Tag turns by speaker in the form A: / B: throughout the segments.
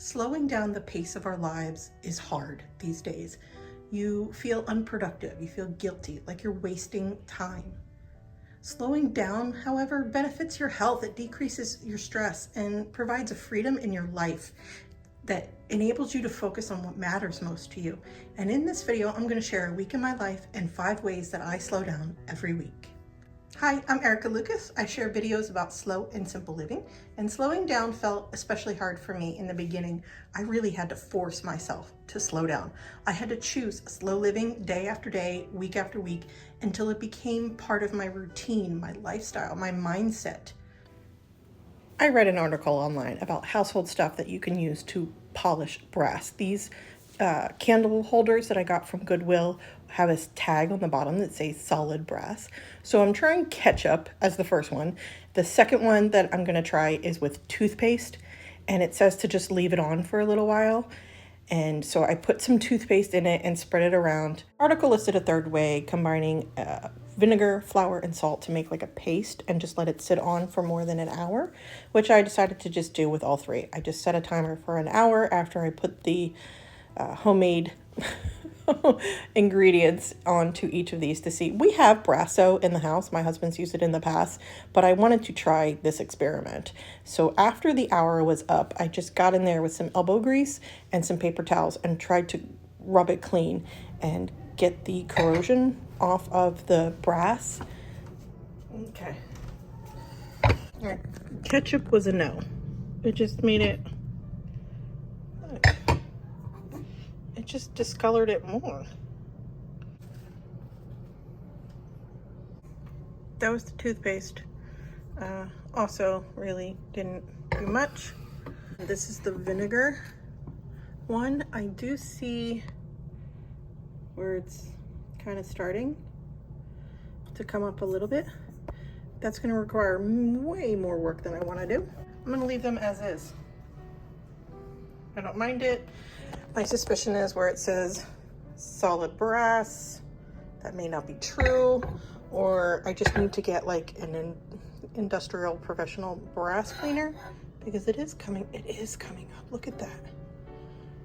A: Slowing down the pace of our lives is hard these days. You feel unproductive, you feel guilty, like you're wasting time. Slowing down, however, benefits your health. It decreases your stress and provides a freedom in your life that enables you to focus on what matters most to you. And in this video, I'm going to share a week in my life and 5 ways that I slow down every week. Hi, I'm Erica Lucas. I share videos about slow and simple living, and slowing down felt especially hard for me in the beginning. I really had to force myself to slow down. I had to choose slow living day after day, week after week, until it became part of my routine, my lifestyle, my mindset. I read an article online about household stuff that you can use to polish brass. These candle holders that I got from Goodwill have a tag on the bottom that says solid brass. So I'm trying ketchup as the first one. The second one that I'm gonna try is with toothpaste, and it says to just leave it on for a little while. And so I put some toothpaste in it and spread it around. Article listed a third way, combining vinegar, flour, and salt to make like a paste and just let it sit on for more than an hour, which I decided to just do with all 3. I just set a timer for an hour after I put the homemade ingredients onto each of these to see. We have Brasso in the house. My husband's used it in the past, but I wanted to try this experiment. So after the hour was up, I just got in there with some elbow grease and some paper towels and tried to rub it clean and get the corrosion off of the brass. Okay. All right. Ketchup was a no. It just made it just discolored it more. That was the toothpaste. Also really didn't do much. This is the vinegar one. I do see where it's kind of starting to come up a little bit. That's going to require way more work than I want to do. I'm going to leave them as is. I don't mind it. My suspicion is where it says solid brass, that may not be true, or I just need to get like an industrial professional brass cleaner, because it is coming up. Look at that.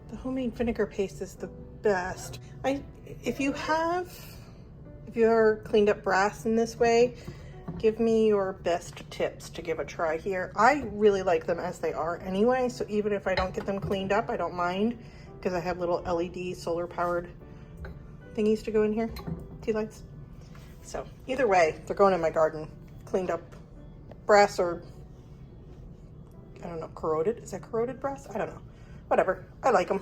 A: The homemade vinegar paste is the best. If you're cleaned up brass in this way, give me your best tips to give a try here. I really like them as they are anyway, so even if I don't get them cleaned up, I don't mind, because I have little LED solar powered thingies to go in here, tea lights. So either way, they're going in my garden. Cleaned up brass, or I don't know, corroded. Is that corroded brass? I don't know. Whatever, I like them.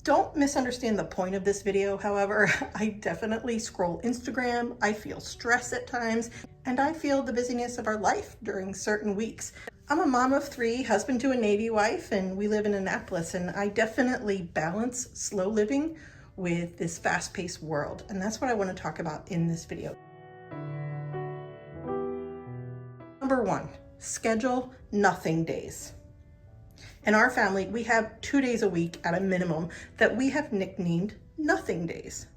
A: Don't misunderstand the point of this video, however. I definitely scroll Instagram, I feel stress at times, and I feel the busyness of our life during certain weeks. I'm a mom of 3, husband to a Navy wife, and we live in Annapolis, and I definitely balance slow living with this fast-paced world, and that's what I want to talk about in this video. Number 1, schedule nothing days. In our family, we have 2 days a week at a minimum that we have nicknamed nothing days.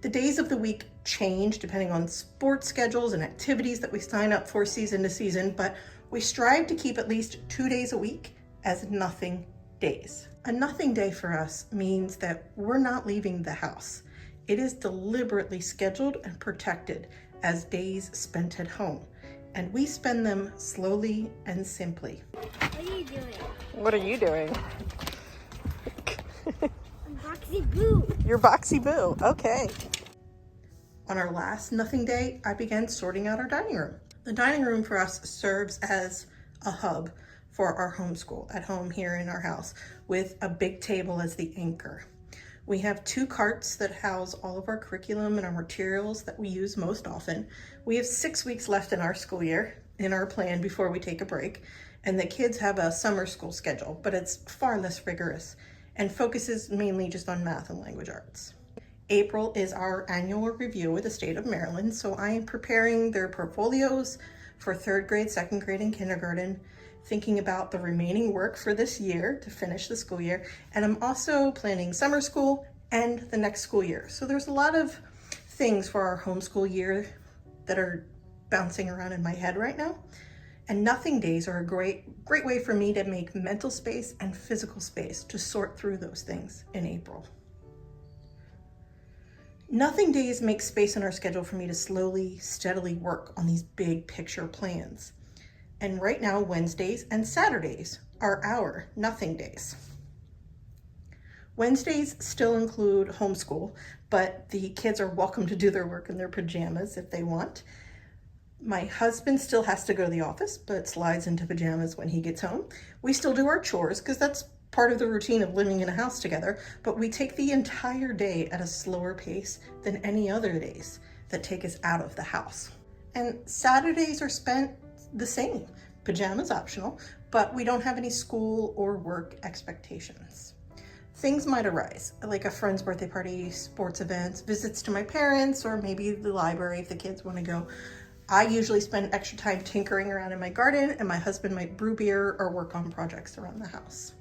A: The days of the week change depending on sports schedules and activities that we sign up for season to season, but we strive to keep at least 2 days a week as nothing days. A nothing day for us means that we're not leaving the house. It is deliberately scheduled and protected as days spent at home, and we spend them slowly and simply.
B: What are you doing?
A: What are you doing?
B: I'm Boxy Boo.
A: You're Boxy Boo, okay. On our last nothing day, I began sorting out our dining room. The dining room for us serves as a hub for our homeschool at home here in our house, with a big table as the anchor. We have 2 carts that house all of our curriculum and our materials that we use most often. We have 6 weeks left in our school year in our plan before we take a break, and the kids have a summer school schedule, but it's far less rigorous and focuses mainly just on math and language arts. April is our annual review with the state of Maryland, so I am preparing their portfolios for 3rd grade, 2nd grade, and kindergarten, thinking about the remaining work for this year to finish the school year, and I'm also planning summer school and the next school year. So there's a lot of things for our homeschool year that are bouncing around in my head right now, And nothing days are a great way for me to make mental space and physical space to sort through those things in April. Nothing days make space in our schedule for me to slowly, steadily work on these big picture plans. And right now, Wednesdays and Saturdays are our nothing days. Wednesdays still include homeschool, but the kids are welcome to do their work in their pajamas if they want. My husband still has to go to the office, but slides into pajamas when he gets home. We still do our chores because that's part of the routine of living in a house together, but we take the entire day at a slower pace than any other days that take us out of the house. And Saturdays are spent the same. Pajamas optional, but we don't have any school or work expectations. Things might arise, like a friend's birthday party, sports events, visits to my parents, or maybe the library if the kids want to go. I usually spend extra time tinkering around in my garden, and my husband might brew beer or work on projects around the house.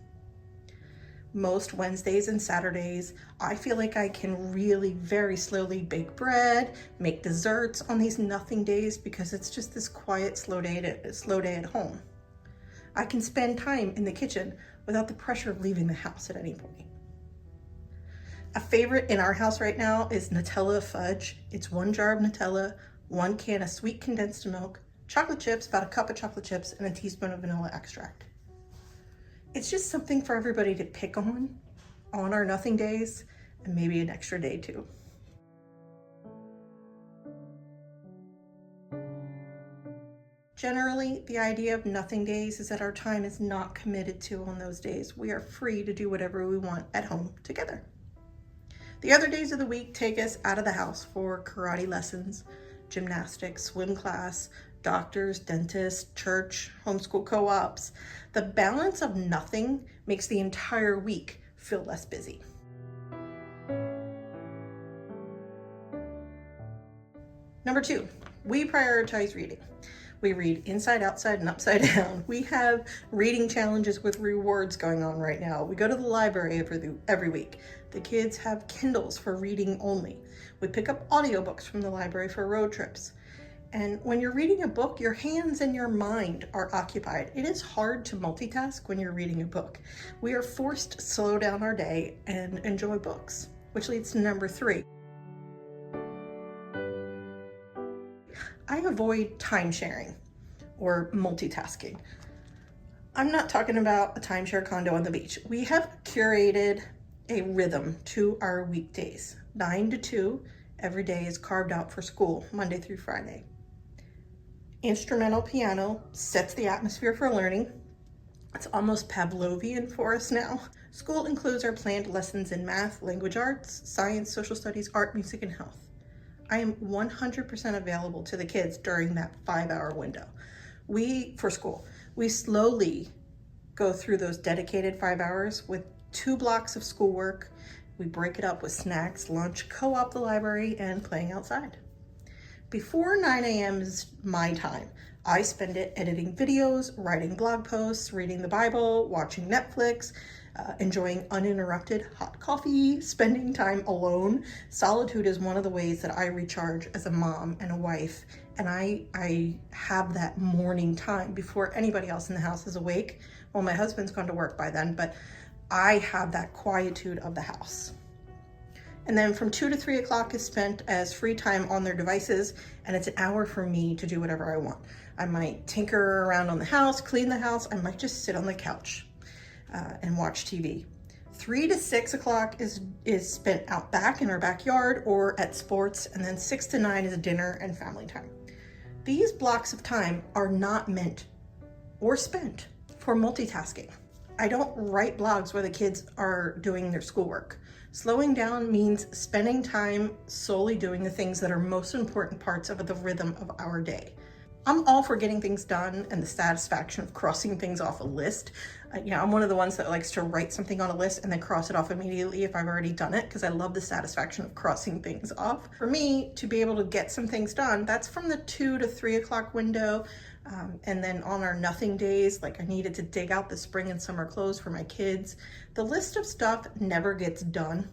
A: Most Wednesdays and Saturdays, I feel like I can really very slowly bake bread, make desserts on these nothing days because it's just this quiet, slow day at home. I can spend time in the kitchen without the pressure of leaving the house at any point. A favorite in our house right now is Nutella fudge. It's 1 jar of Nutella, 1 can of sweet condensed milk, chocolate chips, about a cup of chocolate chips, and a teaspoon of vanilla extract. It's just something for everybody to pick on our nothing days, and maybe an extra day too. Generally, the idea of nothing days is that our time is not committed to on those days. We are free to do whatever we want at home together. The other days of the week take us out of the house for karate lessons, gymnastics, swim class, doctors, dentists, church, homeschool co-ops. The balance of nothing makes the entire week feel less busy. Number 2, we prioritize reading. We read inside, outside, and upside down. We have reading challenges with rewards going on right now. We go to the library every week. The kids have Kindles for reading only. We pick up audiobooks from the library for road trips. And when you're reading a book, your hands and your mind are occupied. It is hard to multitask when you're reading a book. We are forced to slow down our day and enjoy books, which leads to number 3. I avoid time sharing or multitasking. I'm not talking about a timeshare condo on the beach. We have curated a rhythm to our weekdays. 9 to 2 every day is carved out for school, Monday through Friday. Instrumental piano sets the atmosphere for learning. It's almost Pavlovian for us now. School includes our planned lessons in math, language arts, science, social studies, art, music, and health. I am 100% available to the kids during that 5-hour window. For school, we slowly go through those dedicated 5 hours with 2 blocks of schoolwork. We break it up with snacks, lunch, co-op the library, and playing outside. Before 9 a.m. is my time. I spend it editing videos, writing blog posts, reading the Bible, watching Netflix, enjoying uninterrupted hot coffee, spending time alone. Solitude is one of the ways that I recharge as a mom and a wife. And I have that morning time before anybody else in the house is awake. Well, my husband's gone to work by then, but I have that quietude of the house. And then from 2 to 3 o'clock is spent as free time on their devices, and it's an hour for me to do whatever I want. I might tinker around on the house, clean the house. I might just sit on the couch and watch TV. 3 to 6 o'clock is spent out back in our backyard or at sports, and then 6 to 9 is dinner and family time. These blocks of time are not meant or spent for multitasking. I don't write blogs where the kids are doing their schoolwork. Slowing down means spending time solely doing the things that are most important parts of the rhythm of our day. I'm all for getting things done and the satisfaction of crossing things off a list. I'm one of the ones that likes to write something on a list and then cross it off immediately if I've already done it, because I love the satisfaction of crossing things off. For me, to be able to get some things done, that's from the 2 to 3 o'clock window. And then on our nothing days, like I needed to dig out the spring and summer clothes for my kids. The list of stuff never gets done.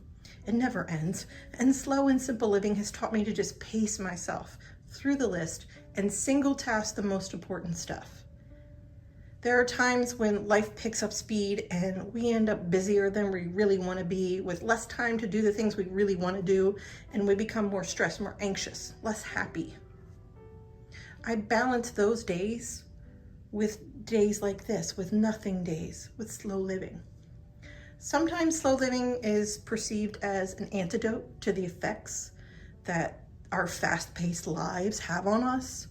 A: It never ends. And slow and simple living has taught me to just pace myself through the list and single task the most important stuff. There are times when life picks up speed and we end up busier than we really want to be, with less time to do the things we really want to do, and we become more stressed, more anxious, less happy. I balance those days with days like this, with nothing days, with slow living. Sometimes slow living is perceived as an antidote to the effects that our fast-paced lives have on us.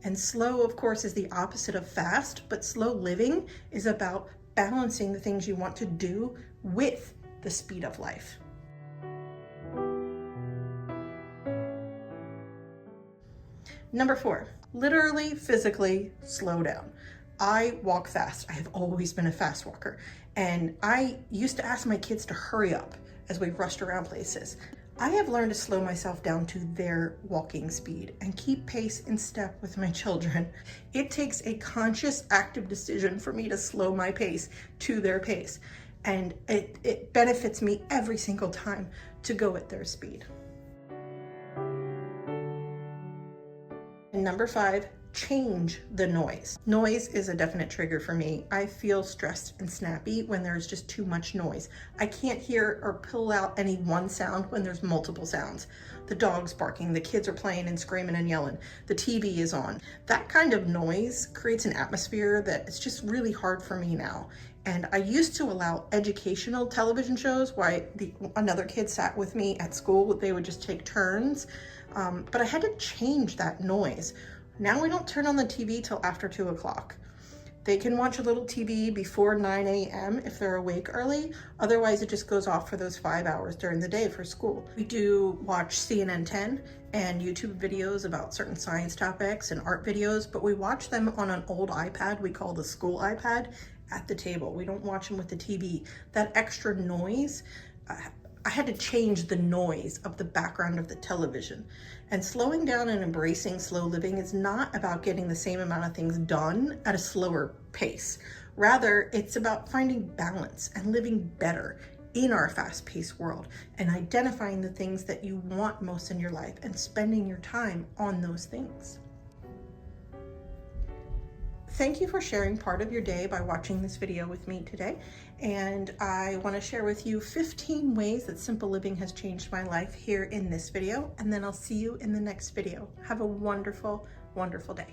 A: And slow, of course, is the opposite of fast, but slow living is about balancing the things you want to do with the speed of life. Number 4, literally, physically slow down. I walk fast. I have always been a fast walker. And I used to ask my kids to hurry up as we rushed around places. I have learned to slow myself down to their walking speed and keep pace in step with my children. It takes a conscious, active decision for me to slow my pace to their pace. And it benefits me every single time to go at their speed. And number 5, change the noise. Noise is a definite trigger for me. I feel stressed and snappy when there's just too much noise. I can't hear or pull out any one sound when there's multiple sounds. The dog's barking, the kids are playing and screaming and yelling, the TV is on. That kind of noise creates an atmosphere that it's just really hard for me now. And I used to allow educational television shows while another kid sat with me at school. They would just take turns. But I had to change that noise. Now we don't turn on the TV till after 2 o'clock. They can watch a little TV before 9 a.m. if they're awake early. Otherwise, it just goes off for those 5 hours during the day for school. We do watch CNN 10 and YouTube videos about certain science topics and art videos, but we watch them on an old iPad we call the school iPad at the table. We don't watch them with the TV. That extra noise, I had to change the noise of the background of the television. And slowing down and embracing slow living is not about getting the same amount of things done at a slower pace. Rather, it's about finding balance and living better in our fast-paced world and identifying the things that you want most in your life and spending your time on those things. Thank you for sharing part of your day by watching this video with me today. And I want to share with you 15 ways that simple living has changed my life here in this video. And then I'll see you in the next video. Have a wonderful, wonderful day.